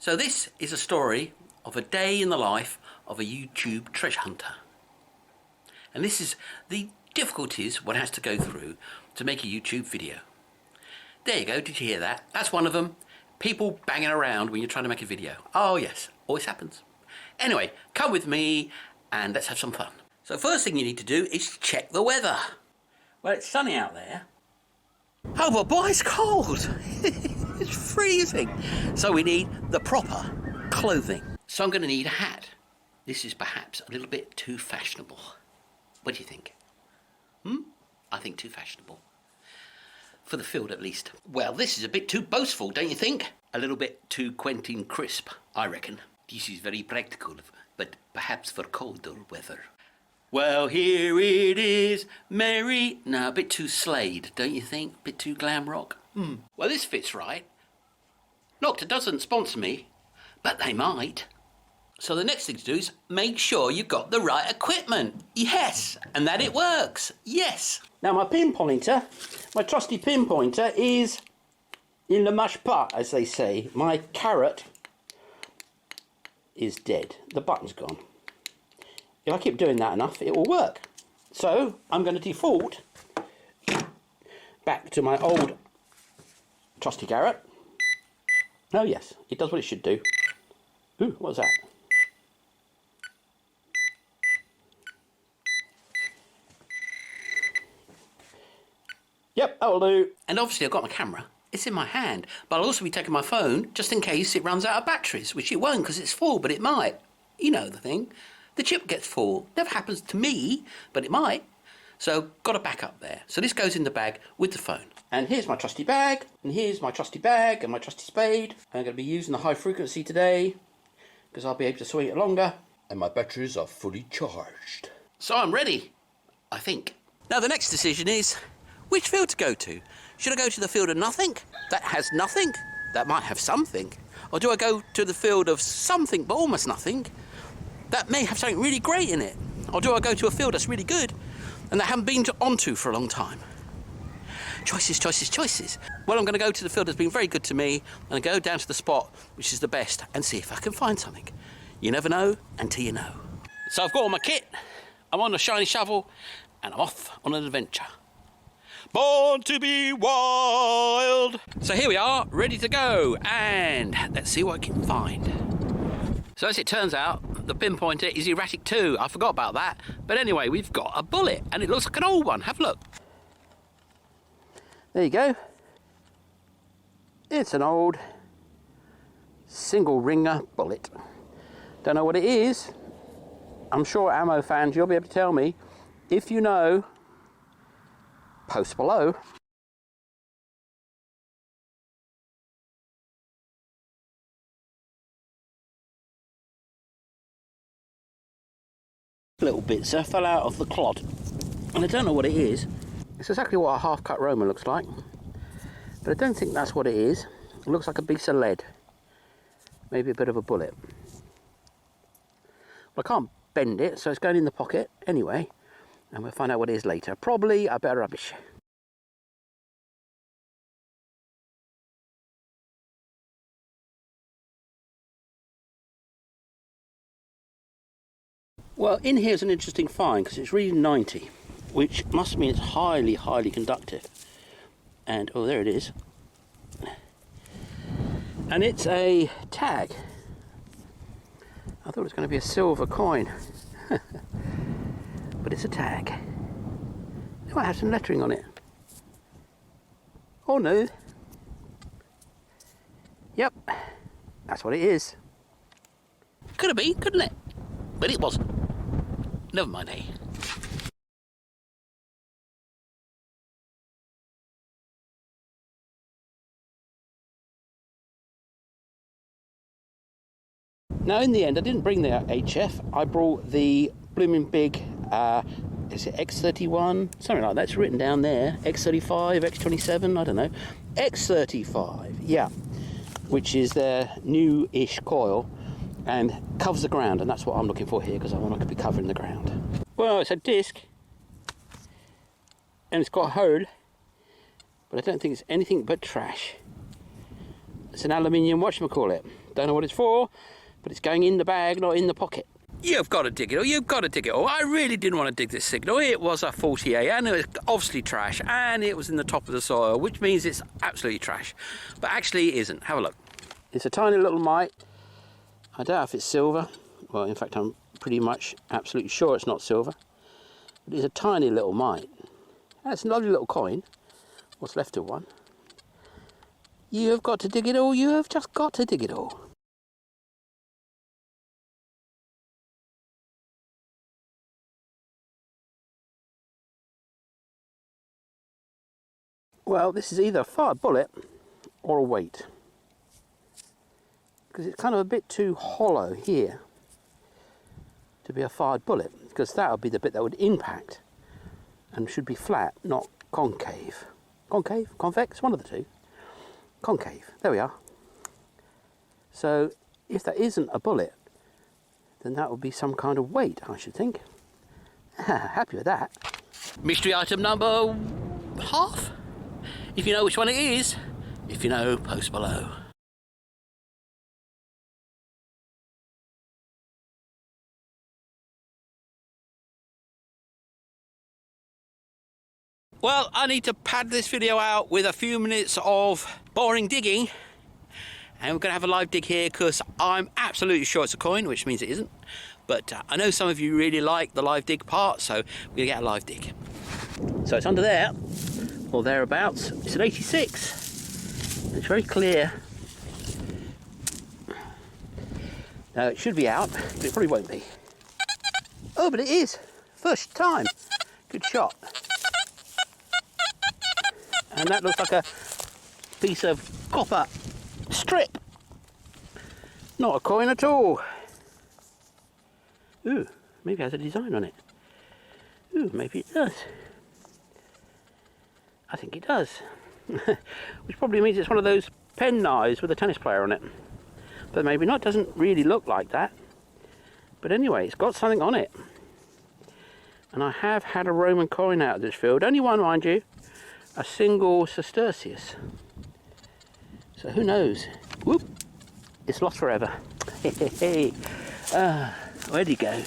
So this is a story of a day in the life of a YouTube treasure hunter. And this is the difficulties one has to go through to make a YouTube video. There you go, did you hear that? That's one of them. People banging around when you're trying to make a video. Oh yes, always happens. Anyway, come with me and let's have some fun. So first thing you need to do is check the weather. Well, it's sunny out there. Oh, but boy, it's cold. It's freezing. So we need the proper clothing. So I'm going to need a hat. This is perhaps a little bit too fashionable. What do you think? I think too fashionable. For the field, at least. Well, this is a bit too boastful, don't you think? A little bit too Quentin Crisp, I reckon. This is very practical, but perhaps for colder weather. Well, here it is, Mary. No, a bit too Slade, don't you think? A bit too glam rock. Well, this fits right. Nocta doesn't sponsor me, but they might. So the next thing to do is make sure you've got the right equipment. Yes, and that it works. Yes. Now my pinpointer, my trusty pinpointer is in le mache pas, as they say. My carrot is dead. The button's gone. If I keep doing that enough, it will work. So I'm going to default back to my old trusty carrot. Oh yes, it does what it should do. Ooh, what was that? Yep, that'll do. And obviously I've got my camera. It's in my hand. But I'll also be taking my phone just in case it runs out of batteries, which it won't because it's full, but it might. You know the thing. The chip gets full. Never happens to me, but it might. So got a backup there. So this goes in the bag with the phone. And here's my trusty bag. And here's my trusty bag and my trusty spade. I'm going to be using the high frequency today because I'll be able to swing it longer. And my batteries are fully charged. So I'm ready, I think. Now the next decision is which field to go to. Should I go to the field of nothing? That has nothing? That might have something. Or do I go to the field of something but almost nothing? That may have something really great in it. Or do I go to a field that's really good and that I haven't been onto for a long time? Choices, choices, choices. Well, I'm going to go to the field that's been very good to me and go down to the spot which is the best and see if I can find something. You never know until you know. So I've got all my kit, I'm on a shiny shovel and I'm off on an adventure. Born to be wild. So here we are, ready to go, and let's see what I can find. So as it turns out, the pinpointer is erratic too. I forgot about that. But anyway, we've got a bullet, and it looks like an old one. Have a look. There you go. It's an old single ringer bullet. Don't know what it is. I'm sure ammo fans, you'll be able to tell me. If you know, post below. Little bits fell out of the clod, and I don't know what it is. It's exactly what a half-cut Roma looks like, but I don't think that's what it is. It looks like a piece of lead, maybe a bit of a bullet. Well, I can't bend it, so it's going in the pocket anyway. And we'll find out what it is later. Probably a bit of rubbish. Well, in here's an interesting find because it's reading 90, which must mean it's highly, highly conductive. And, oh, there it is. And it's a tag. I thought it was going to be a silver coin. But it's a tag. It might have some lettering on it. Oh no. Yep, that's what it is. Could have been, couldn't it? But it wasn't. Never mind, eh? Now in the end I didn't bring the HF, I brought the blooming big, is it X31? Something like that's written down there. X35, X27, I don't know. X35, yeah. Which is their new-ish coil and covers the ground, and that's what I'm looking for here because I want to be covering the ground. Well, it's a disc and it's got a hole, but I don't think it's anything but trash. It's an aluminium whatchamacallit, Don't know what it's for, but it's going in the bag, not in the pocket. You've got to dig it all, you've got to dig it all. I really didn't want to dig this signal. It was a 48 and it was obviously trash, and it was in the top of the soil, which means it's absolutely trash. But actually it isn't. Have a look. It's a tiny little mite. I doubt if it's silver. Well, in fact, I'm pretty much absolutely sure it's not silver. But it's a tiny little mite. That's a lovely little coin. What's left of one. You have got to dig it all. You have just got to dig it all. Well, this is either a fired bullet or a weight, because it's kind of a bit too hollow here to be a fired bullet, because that would be the bit that would impact and should be flat, not concave. Concave? Convex? One of the two. Concave. There we are. So if that isn't a bullet, then that would be some kind of weight, I should think. Happy with that. Mystery item number half? If you know which one it is, if you know, post below. Well, I need to pad this video out with a few minutes of boring digging, and we're going to have a live dig here because I'm absolutely sure it's a coin, which means it isn't. But I know some of you really like the live dig part, so we're going to get a live dig. So it's under there, or thereabouts. It's an 86. It's very clear. Now it should be out, but it probably won't be. Oh, but it is. First time. Good shot. And that looks like a piece of copper strip. Not a coin at all. Ooh, maybe it has a design on it. Ooh, maybe it does. I think it does. Which probably means it's one of those pen knives with a tennis player on it. But maybe not, doesn't really look like that. But anyway, it's got something on it. And I have had a Roman coin out of this field. Only one, mind you. A single sestertius. So who knows? Whoop! It's lost forever. Where'd he go?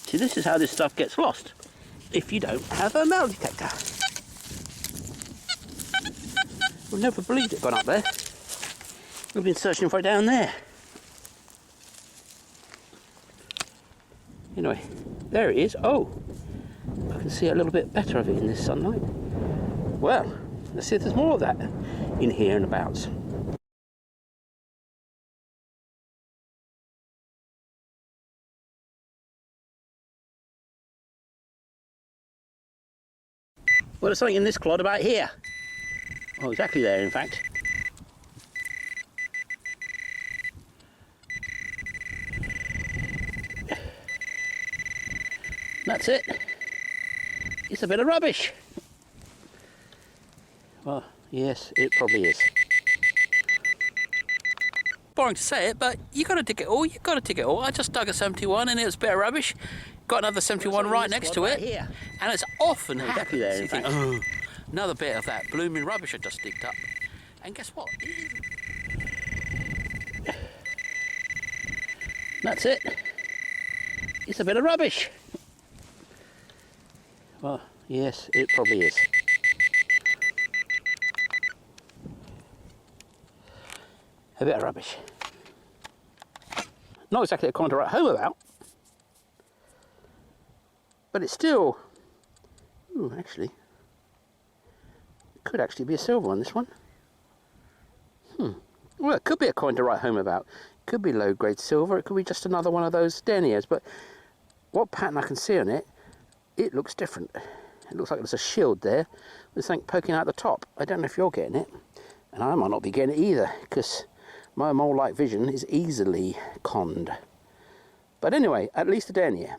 See, this is how this stuff gets lost. If you don't have a metal detector. We'll never believed it gone up there. We've been searching for it down there. Anyway, there it is. Oh, I can see a little bit better of it in this sunlight. Well, let's see if there's more of that in here and abouts. Well, there's something in this clod about here. Oh, exactly there, in fact. That's it. It's a bit of rubbish. Well, yes, it probably is. Boring to say it, but you got to dig it all. You got to dig it all. I just dug a 71 and it was a bit of rubbish. Got another 71 right next to it, here. And it's often exactly there. In fact. Oh, another bit of that blooming rubbish I just digged up. And guess what? That's it. It's a bit of rubbish. Well, yes, it probably is. A bit of rubbish. Not exactly a coin to write home about, but it's still, ooh, actually, it could actually be a silver one, this one. Well, it could be a coin to write home about. It could be low-grade silver, it could be just another one of those deniers, but what pattern I can see on it, it looks different. It looks like there's a shield there with something poking out the top. I don't know if you're getting it, and I might not be getting it either, because my mole-like vision is easily conned. But anyway, at least a denier.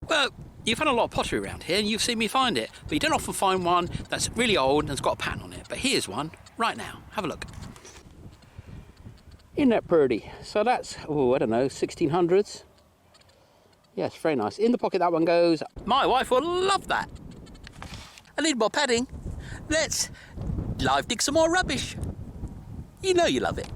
Well, you've had a lot of pottery around here and you've seen me find it, but you don't often find one that's really old and has got a pattern on it. But here's one right now. Have a look. Isn't that pretty? So that's, oh, I don't know, 1600s. Yes, very nice. In the pocket that one goes. My wife will love that. I need more padding. Let's live dig some more rubbish. You know you love it.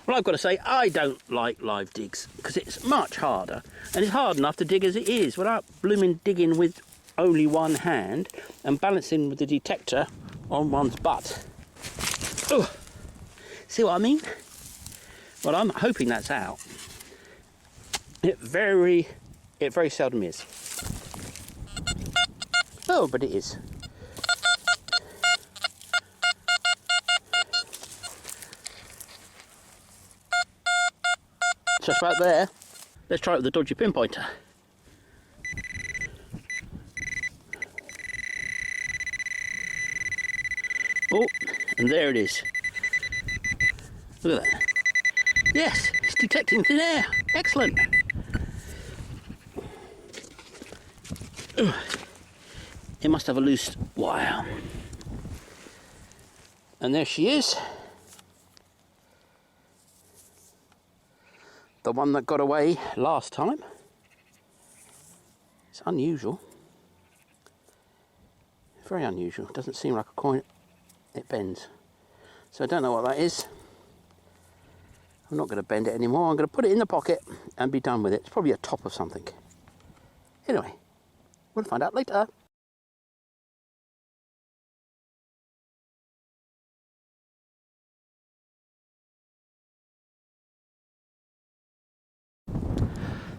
Well, I've got to say, I don't like live digs because it's much harder, and it's hard enough to dig as it is without blooming digging with only one hand and balancing with the detector on one's butt. Ugh. See what I mean? Well, I'm hoping that's out. It very seldom is. Oh, but it is. Just about there. Let's try it with the dodgy pinpointer. Oh, and there it is. Look at that. Yes, it's detecting thin air. Excellent. Ugh. It must have a loose wire. And there she is. The one that got away last time. It's unusual. Very unusual. Doesn't seem like a coin. It bends. So I don't know what that is. I'm not going to bend it anymore. I'm going to put it in the pocket and be done with it. It's probably a top of something. Anyway, we'll find out later.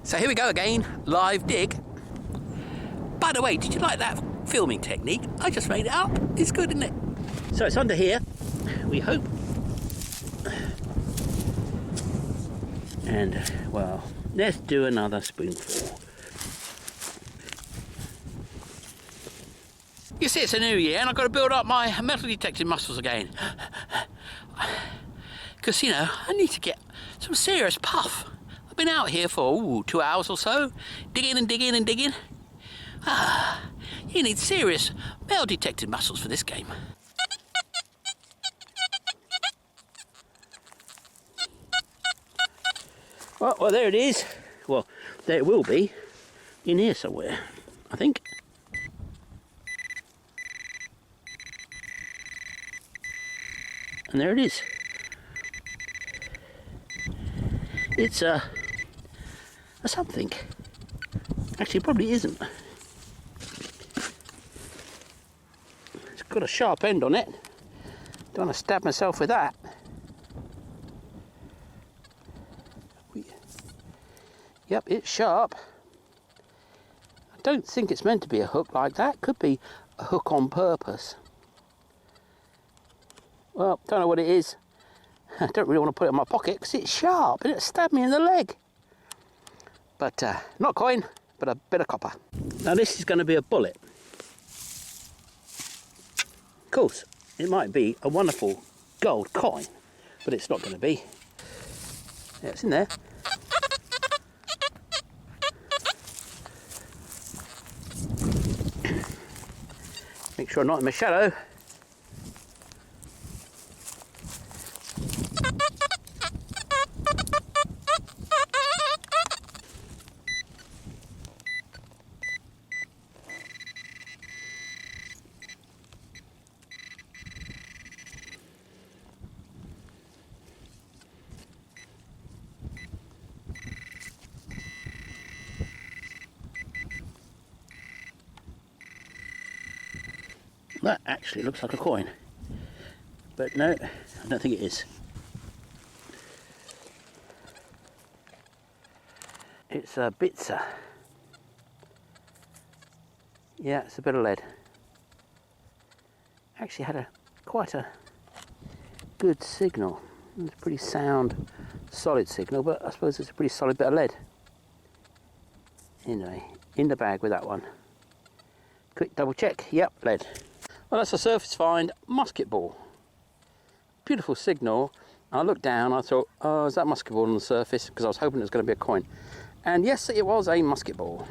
So here we go again, live dig. By the way, did you like that filming technique? I just made it up. It's good, isn't it? So it's under here, we hope. And, well, let's do another spoonful. You see, it's a new year and I've got to build up my metal detecting muscles again. Because, you know, I need to get some serious puff. I've been out here for 2 hours or so, digging and digging and digging. You need serious metal detecting muscles for this game. Well, there it is. Well, there it will be. In here somewhere, I think. And there it is. It's a something. Actually, it probably isn't. It's got a sharp end on it. Don't want to stab myself with that. Yep, it's sharp. I don't think it's meant to be a hook like that. Could be a hook on purpose. Well, don't know what it is. I don't really want to put it in my pocket because it's sharp and it stabbed me in the leg. But not coin, but a bit of copper. Now this is going to be a bullet. Of course, it might be a wonderful gold coin, but it's not going to be. Yeah, it's in there. Make sure I'm not in my shadow. That actually looks like a coin, but no, I don't think it is. It's a Bitzer. Yeah, it's a bit of lead. Actually had quite a good signal. It's a pretty sound, solid signal, but I suppose it's a pretty solid bit of lead. Anyway, in the bag with that one. Quick double check, yep, lead. Well, that's a surface find musket ball. Beautiful signal. I looked down, I thought, oh, is that musket ball on the surface? Because I was hoping it was going to be a coin. And yes, it was a musket ball.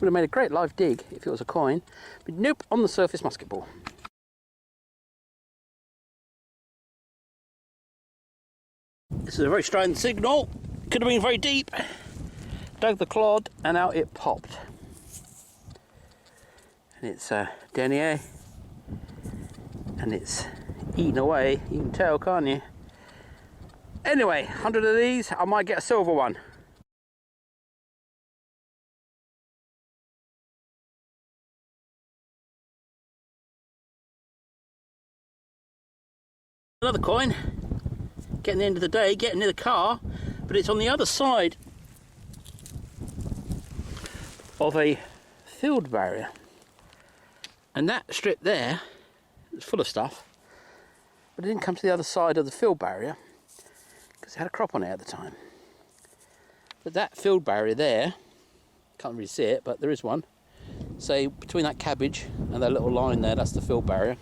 Would have made a great live dig if it was a coin, but nope, on the surface musket ball. This is a very strange signal. Could have been very deep. dug the clod and out it popped. And it's denier, and it's eating away. You can tell, can't you? Anyway, 100 of these, I might get a silver one. Another coin, getting the end of the day, getting near the car, but it's on the other side of a field barrier. And that strip there is full of stuff, but it didn't come to the other side of the field barrier because it had a crop on it at the time. But that field barrier there, can't really see it, but there is one. Say between that cabbage and that little line there, that's the field barrier.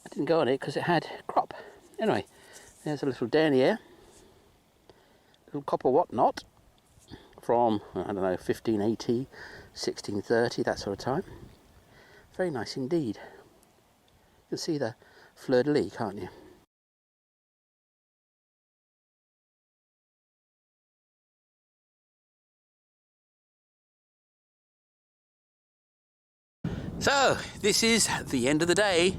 I didn't go on it because it had crop. Anyway, there's a little denier, little copper whatnot from, I don't know, 1580, 1630, that sort of time. Very nice indeed. You can see the fleur-de-lis, can't you? So, this is the end of the day.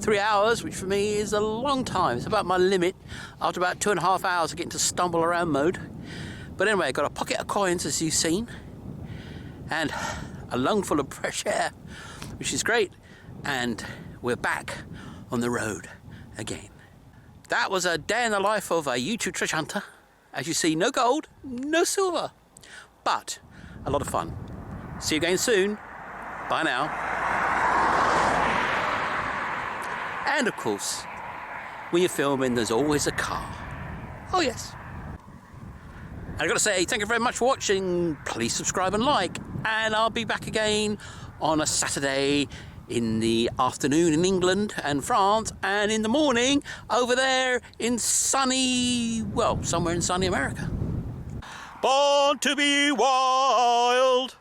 3 hours, which for me is a long time. It's about my limit after about 2.5 hours of getting to stumble around mode. But anyway, I got a pocket of coins, as you've seen, and a lungful of fresh air, which is great. And we're back on the road again. That was a day in the life of a YouTube treasure hunter. As you see, no gold, no silver, but a lot of fun. See you again soon. Bye now. And of course, when you're filming, there's always a car. Oh yes. And I've got to say, thank you very much for watching. Please subscribe and like. And I'll be back again on a Saturday in the afternoon in England and France, and in the morning over there in sunny, well, somewhere in sunny America. Born to be wild.